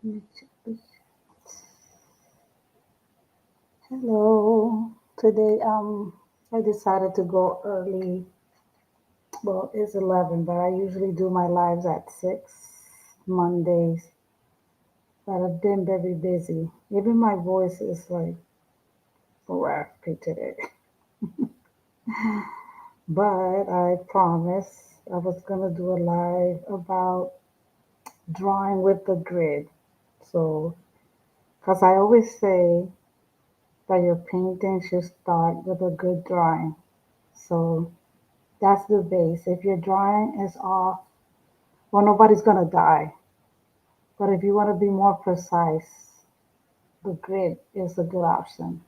Let me check this. Hello. Today I decided to go early. Well, it's 11, but I usually do my lives at 6 Mondays. But I've been very busy. Even my voice is like raspy today. But I promised I was gonna do a live about drawing with the grid. So, because I always say that your painting should start with a good drawing. So that's the base. If your drawing is off, well, nobody's gonna die. But if you want to be more precise, the grid is a good option.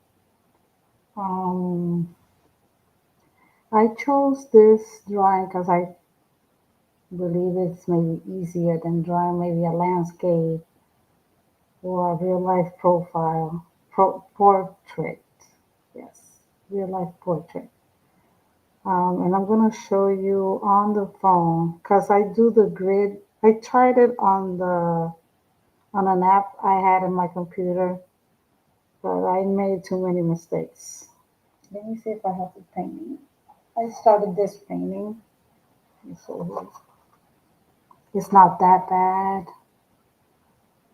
Um, I chose this drawing because I believe it's maybe easier than drawing maybe a landscape or a real life profile, portrait. Yes, real life portrait. And I'm gonna show you on the phone because I do the grid. I tried it on an app I had in my computer, but I made too many mistakes. Let me see if I have the painting. I started this painting, so it's not that bad.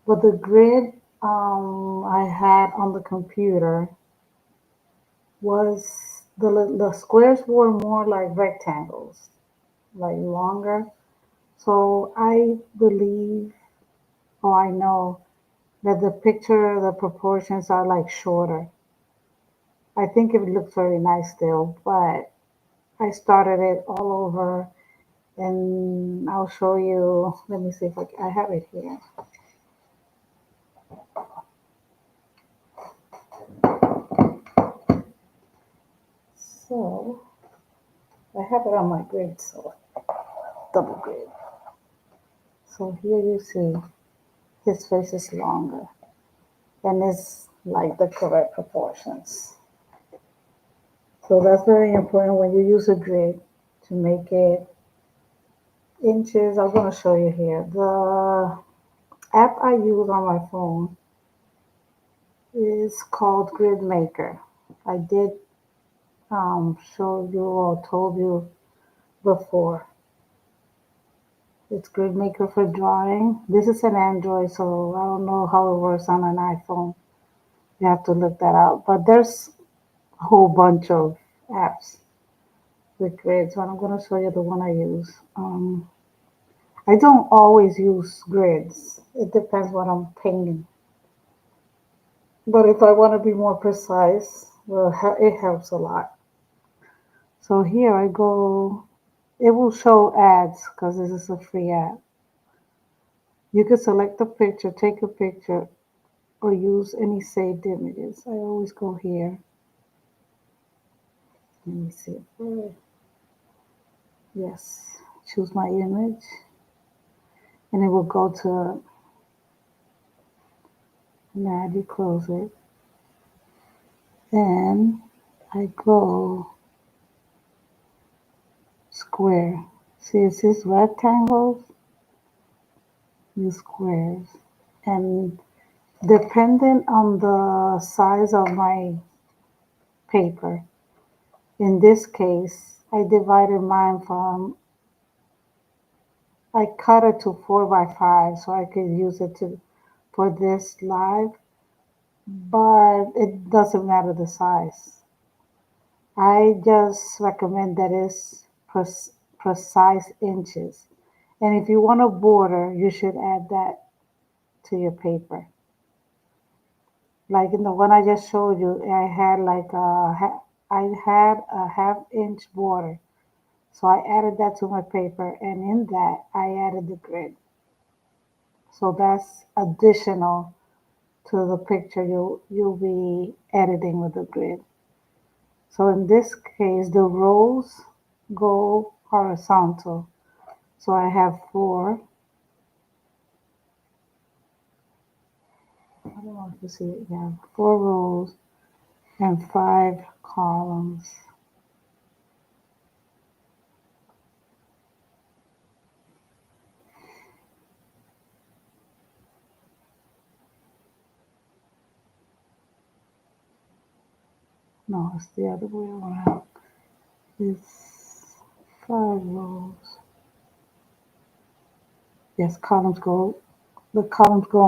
But the grid I had on the computer was the squares were more like rectangles, like longer. So I believe, or I know that the picture, the proportions are like shorter. I think it looks very nice still, but I started it all over and I'll show you. Let me see if I have it here. So I have it on my grid, so double grid. So here you see his face is longer and it's like the correct proportions. So that's very important when you use a grid to make it inches. I'm going to show you here. The app I use on my phone is called Grid Maker. I did show you or told you before. It's Grid Maker for drawing. This is an Android, so I don't know how it works on an iPhone. You have to look that out. But there's a whole bunch of apps with grids, so I'm going to show you the one I use. I don't always use grids. It depends what I'm painting. But if I want to be more precise, well, it helps a lot. So here I go. It will show ads because this is a free app. You can select a picture, take a picture, or use any saved images. I always go here. Let me see. Yes, choose my image, and it will go to an ad. You close it, and I go square. See, it says rectangles, use squares, and depending on the size of my paper. In this case, I divided mine from, I cut it to 4 by 5 so I could use it to for this live, but it doesn't matter the size. I just recommend that it's precise inches. And if you want a border, you should add that to your paper. Like in the one I just showed you, I had a half-inch border. So I added that to my paper, and in that I added the grid. So that's additional to the picture you'll be editing with the grid. So in this case, the rows go horizontal. So I have four. I don't know if you see it. Yeah, 4 rows and 5 columns. No, it's the other way around. It's 5 rows. Yes, the columns go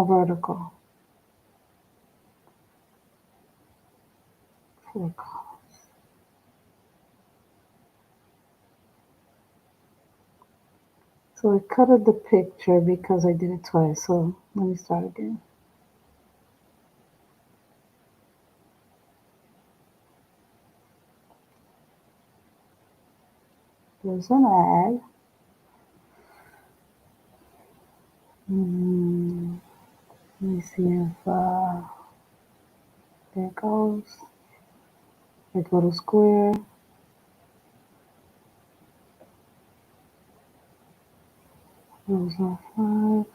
vertical. 4 columns. So I cutted the picture because I did it twice. So let me start again. There's an ad. Let me see if there it goes. I go to square. Rows are 5.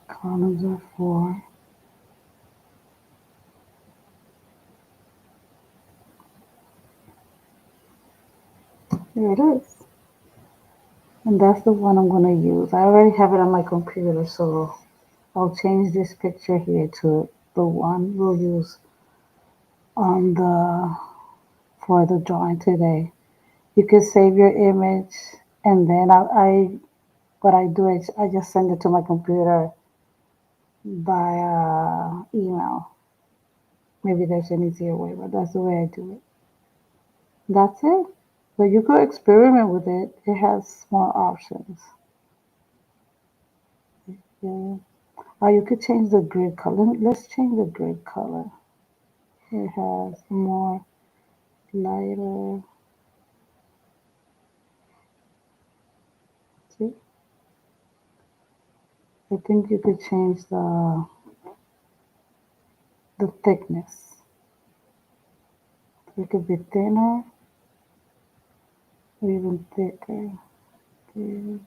Columns are 4. There it is. And that's the one I'm going to use. I already have it on my computer, so I'll change this picture here to the one we'll use on the for the drawing today. You can save your image, and then what I do is I just send it to my computer by email. Maybe there's an easier way, but that's the way I do it. That's it. But you could experiment with it. It has more options. Yeah. You could change the grid color. Let's change the grid color. It has more lighter. See? I think you could change the thickness. It could be thinner or even thicker. Good.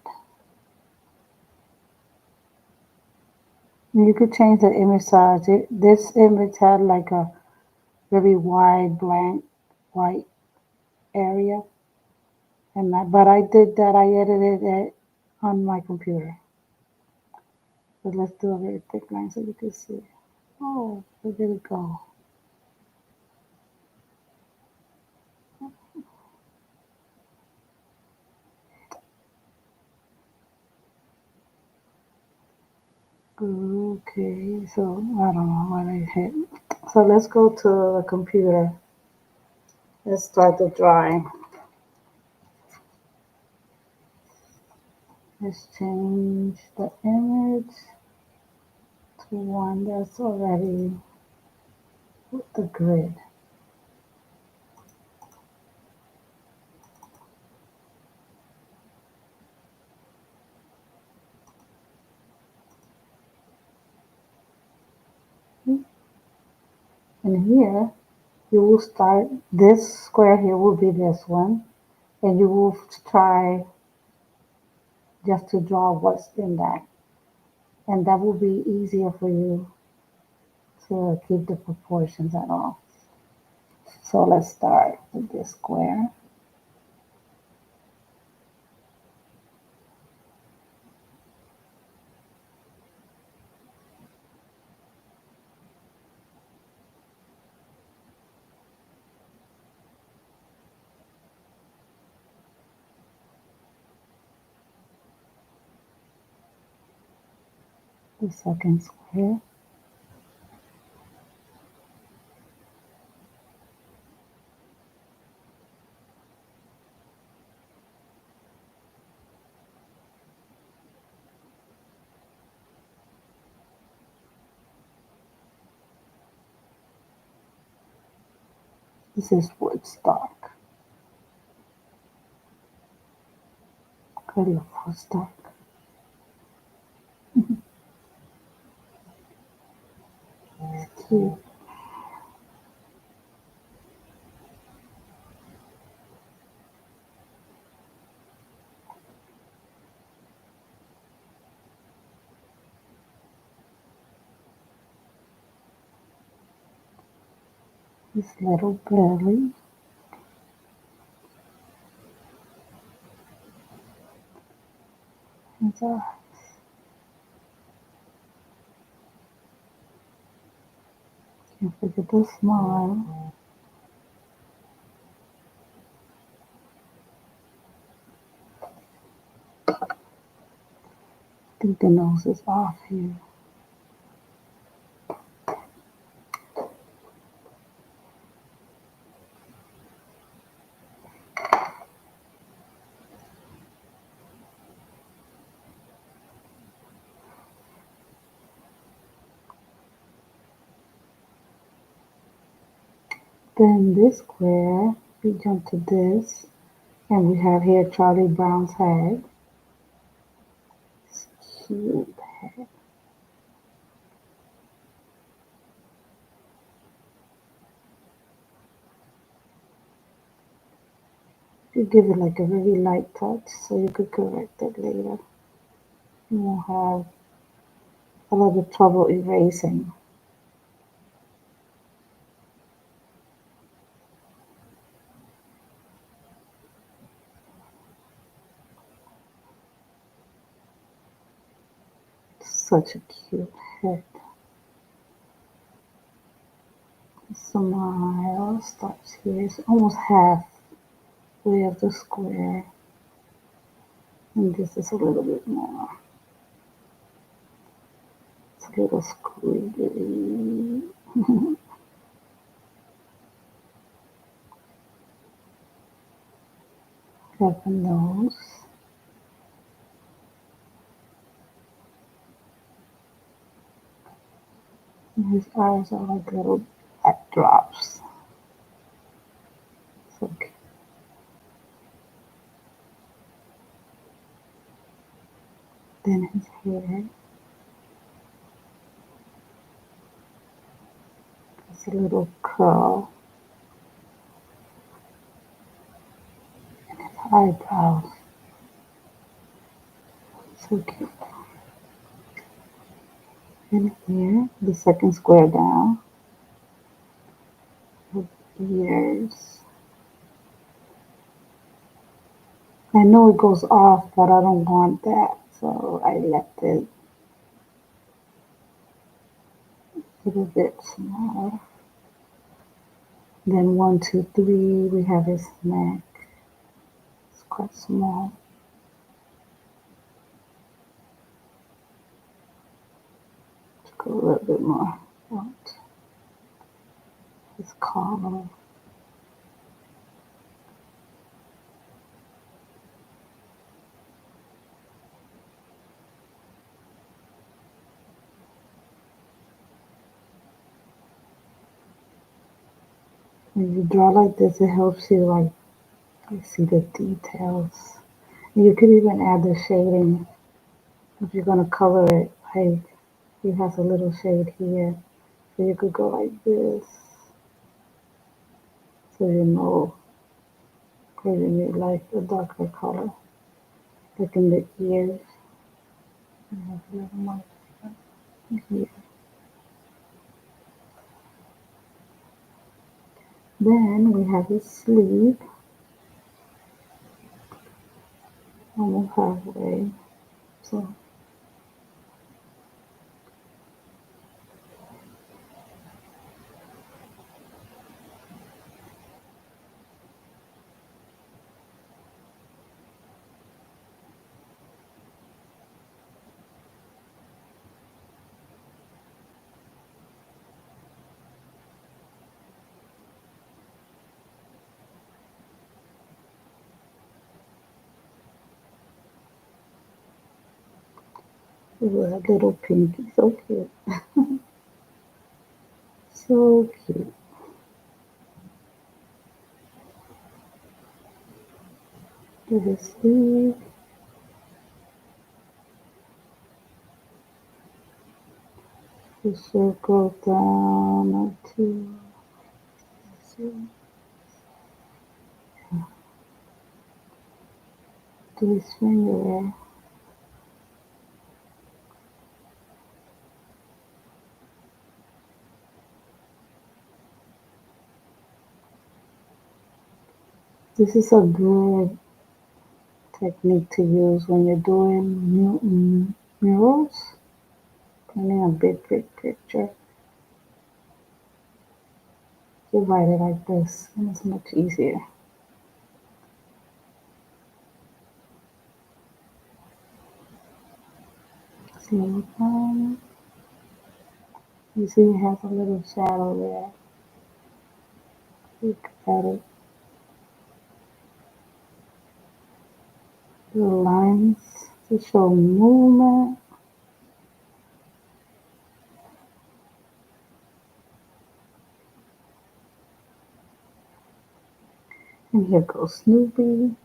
You could change the image size. This image had like a very wide blank white area, but I did that. I edited it on my computer. But let's do a very thick line so you can see. Oh, where did it go? Okay, so I don't know what I hit. So let's go to the computer. Let's start the drawing. Let's change the image to one that's already with the grid. And here you will start, this square here will be this one, and you will try just to draw what's in that. And that will be easier for you to keep the proportions at all. So let's start with this square. The second square. This is Woodstock. Good Woodstock. It's cute. This little belly. And Can't forget the smile. I think the nose is off here. Then this square, we jump to this, and we have here Charlie Brown's head. It's cute head. You give it like a very light touch so you could correct it later. You won't have a lot of trouble erasing. Such a cute head. Smile stops here. It's almost halfway of the square. And this is a little bit more. It's a little squiggly. Have a nose. And his eyes are like little drops. So cute. Then his hair. It's a little curl. Eyebrows. So cute. And here, the second square down. With ears. I know it goes off, but I don't want that. So I left it a little bit smaller. Then 1, 2, 3, we have his neck. It's quite small. Let's go a little bit more out. His collar. When you draw like this, it helps you like see the details. You could even add the shading if you're gonna color it. Like he has a little shade here, so you could go like this, so you know where you need like a darker color, like in the ears. I have a little more here. Then we have his sleeve, almost halfway. So a little pinky, so cute, so cute. To his sleeve. The circle down to his finger. This is a good technique to use when you're doing murals, painting a big picture. You write it like this, and it's much easier. See, you see it has a little shadow there. Look at it. Little lines to show movement. And here goes Snoopy.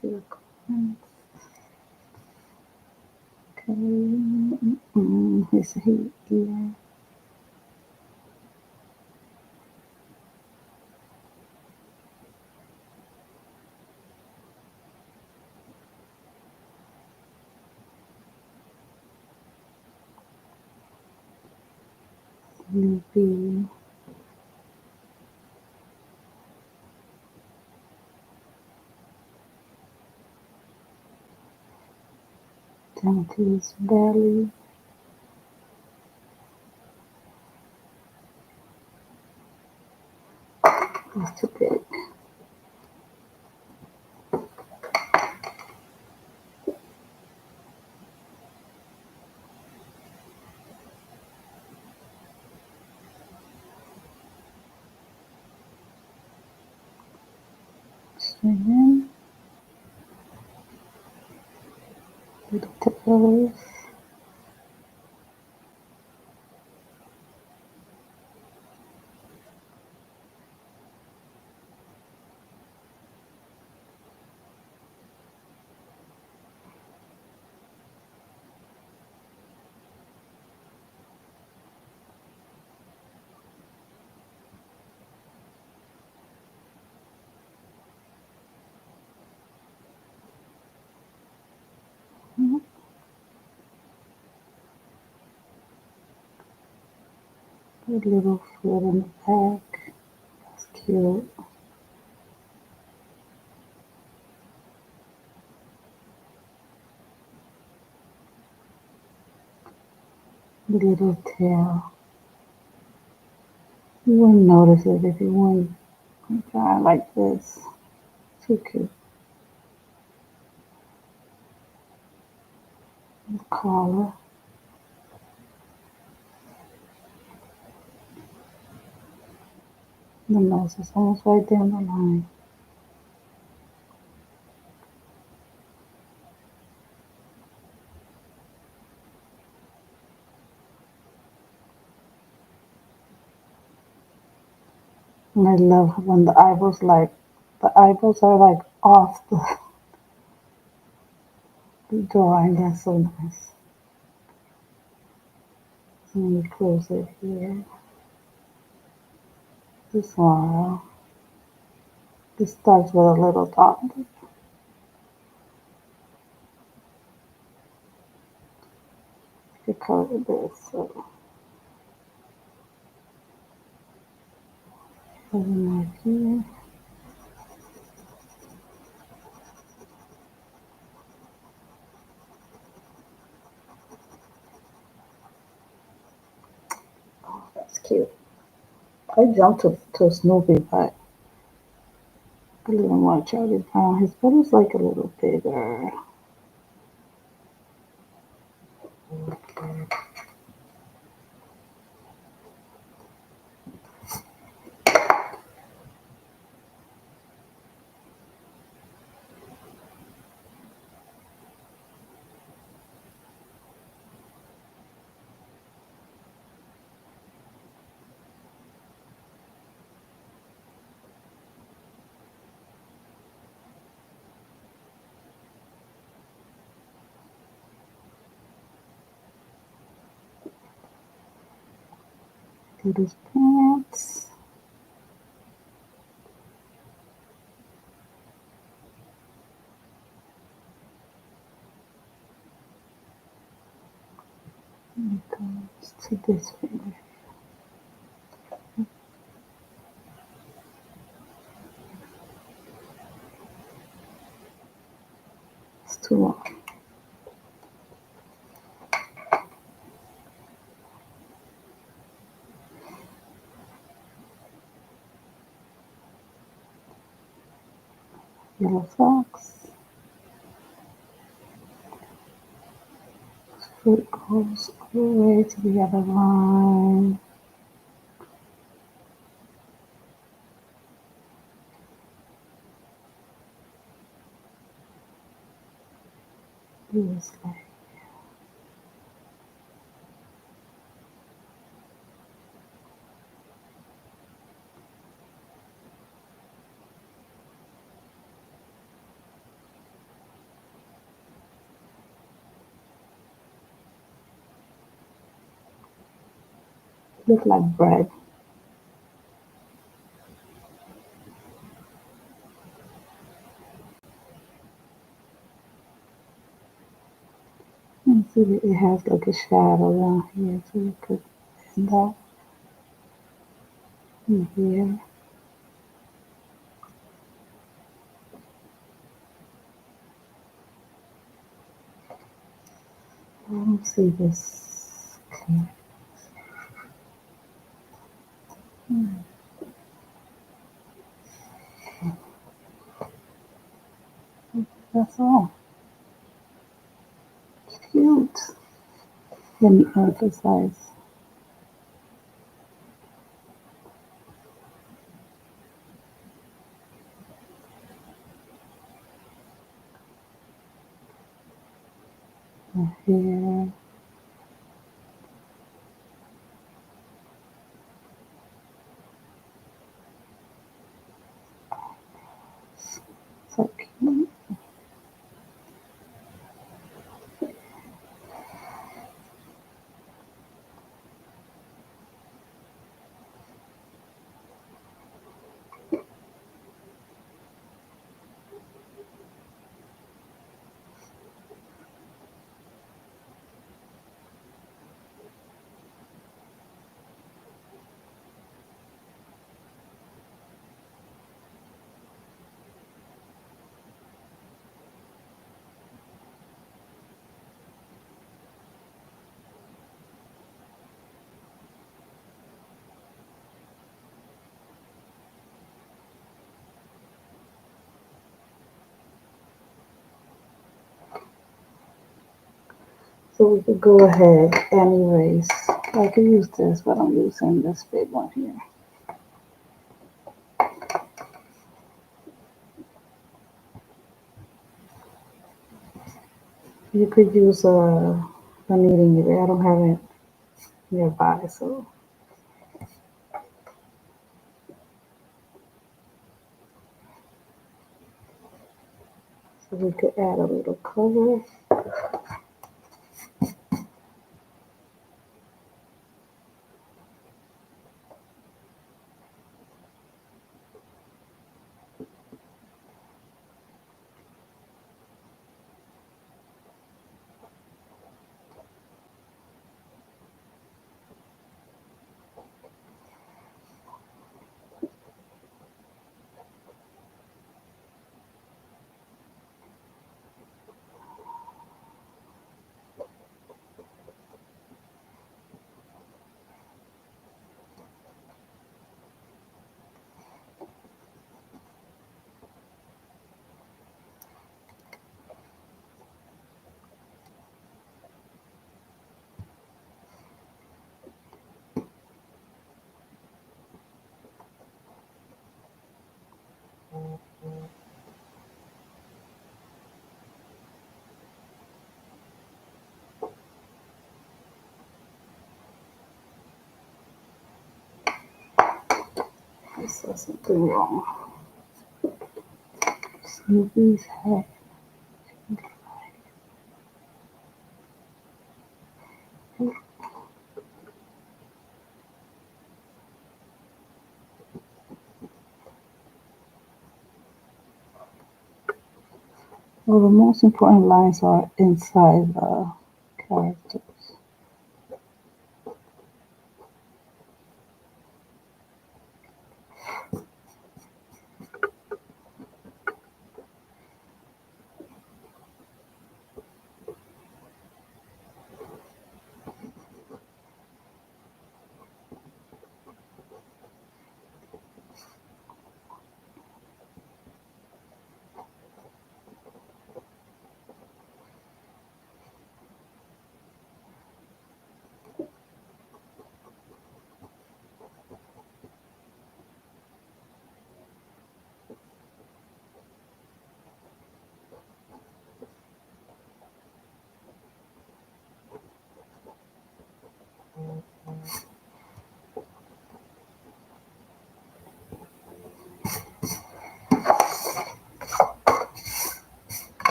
See, okay. His heat here. Snoopy. Down to his belly. That's too big. Swinging. Little toes. A little foot in the back. That's cute. Little tail. You wouldn't notice it if you weren't trying like this. Too cute. The collar. The nose is almost right there on the line. And I love when the eyebrows are like off the drawing. That's so nice. Let me close it here. The smile. This starts with a little dot. You color this. So, right here. That's cute. I jumped to Snoopy, but a little more Charlie Brown. His butt is like a little bigger. Did his pants. it goes to this finger. It's too long. Yellow socks. Foot goes all the way to the other line. Do this leg. Look like bread. You see that it has like a shadow down here, so you could end up in here. I don't see this. Okay. That's all. Cute. Let me emphasize. Here. So cute. So we could go ahead and erase. I could use this, but I'm using this big one here. You could use a kneading eraser. I don't have it nearby, so we could add a little color. I saw something wrong. Snoopy's hat. Well, the most important lines are inside the characters.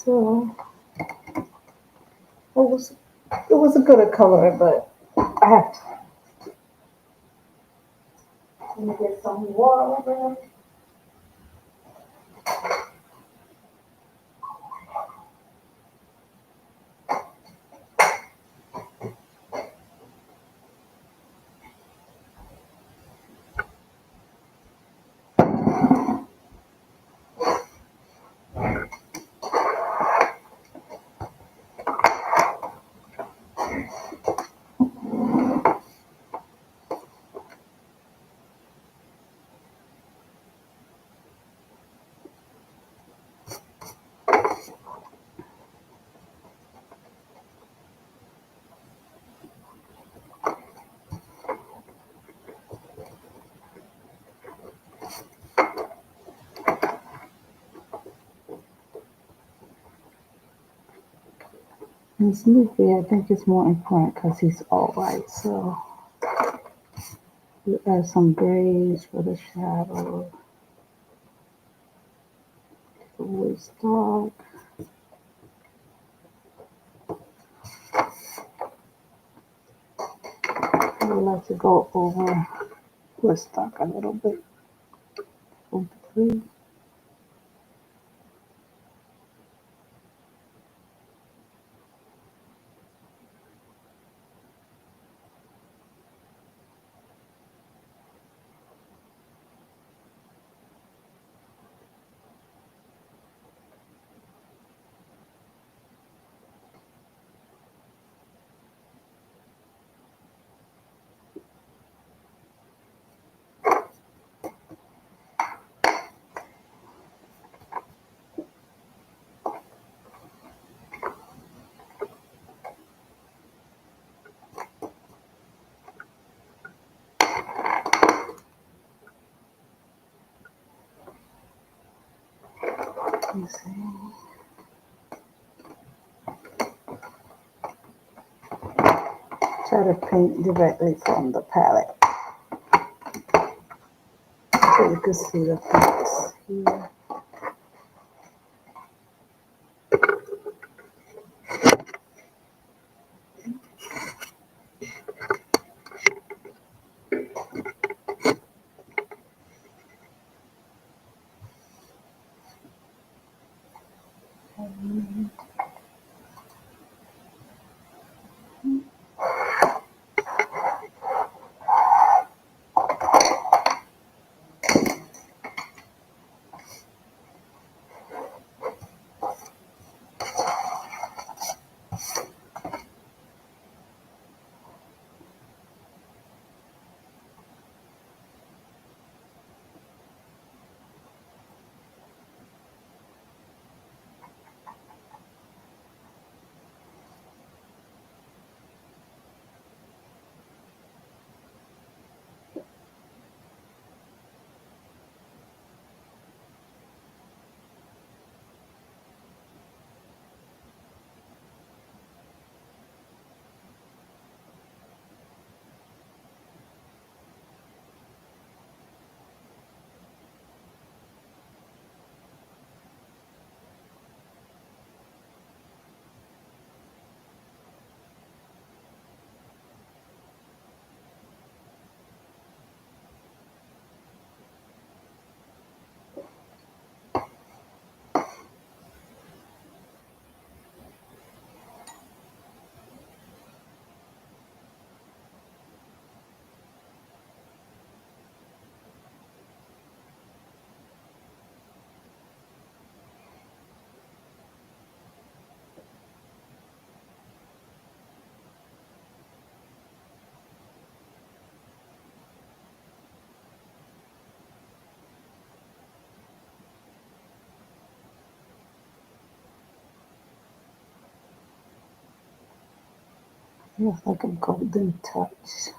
So it was it was a good color, but I have to let me get some water. And Snoopy, I think it's more important because he's all white. So you add some grays for the shadow. Always dark. I would like to go over Woodstock a little bit. Over three. Let me see. Try to paint directly from the palette so you can see the things here. Looks like a golden touch.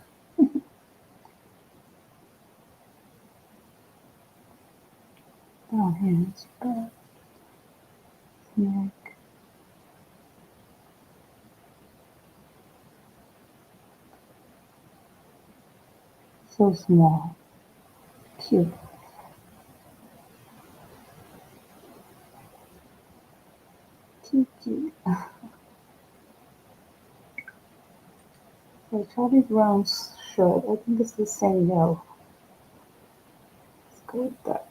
Down here, it's back, neck, so small, cute. Cute, cute. So Charlie Brown's shirt. I think it's the same yellow. Let's go with that.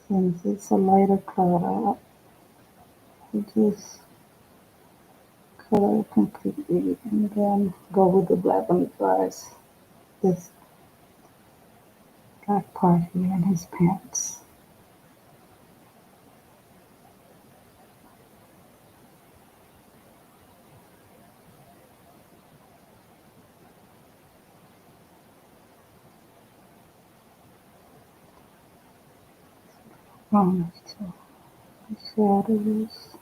Since it's a lighter color, I just color it completely and then go with the black when it dries. This black part here in his pants. Brown too. The shadows.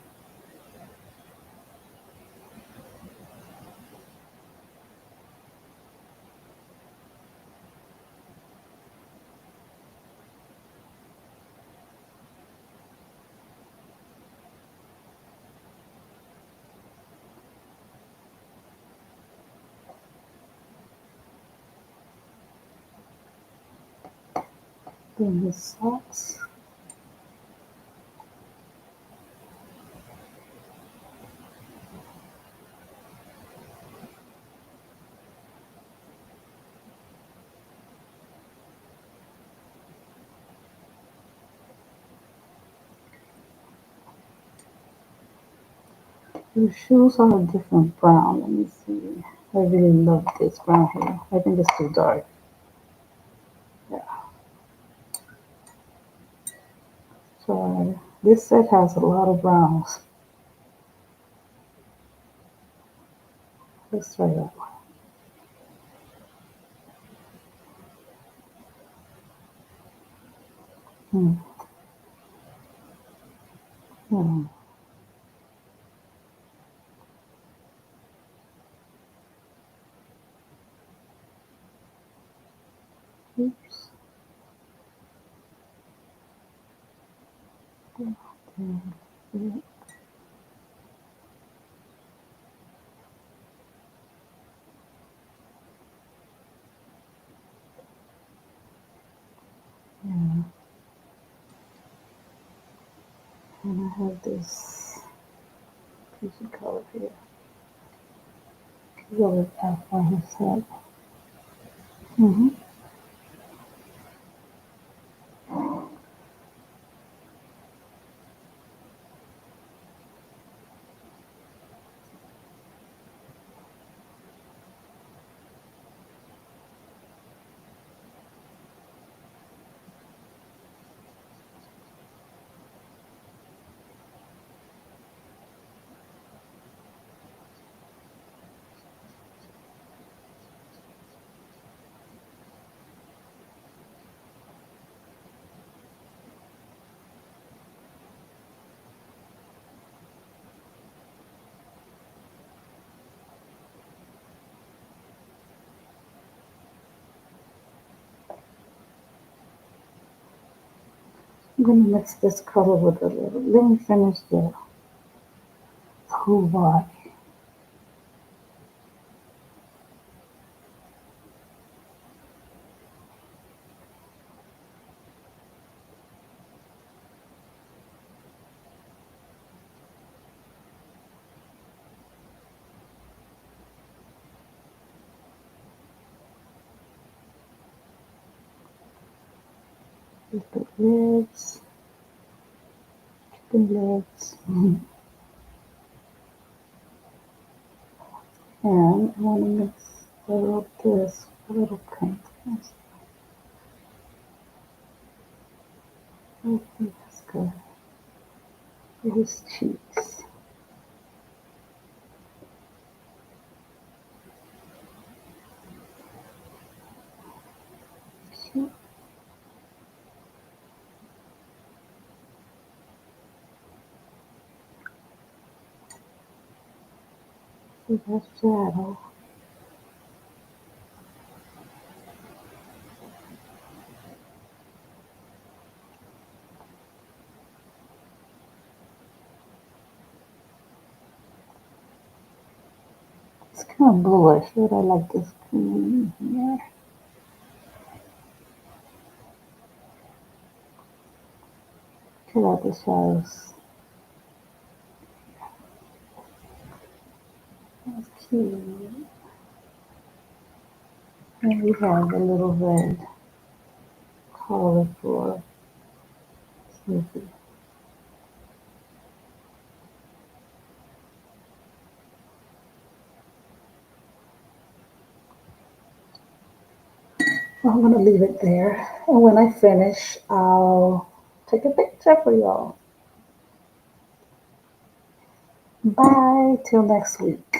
Then the socks. The shoes are a different brown. Let me see. I really love this brown here. I think it's too dark. Yeah. So this set has a lot of browns. Let's try that one. Hmm. Oops. Yeah. And I have this peachy color here. Go with that for his head. Mm-hmm. I'm gonna mix this color with a little. Let me finish the whole body. With the legs, chicken legs, and I want to mix a little this, a little pink. I think that's good. For his cheeks. Cute. See that shadow. It's kind of bluish, but I like this green here. Check out the shadows. That's cute. And we have a little red color for Snoopy. I'm gonna leave it there. And when I finish, I'll take a picture for y'all. Bye till next week.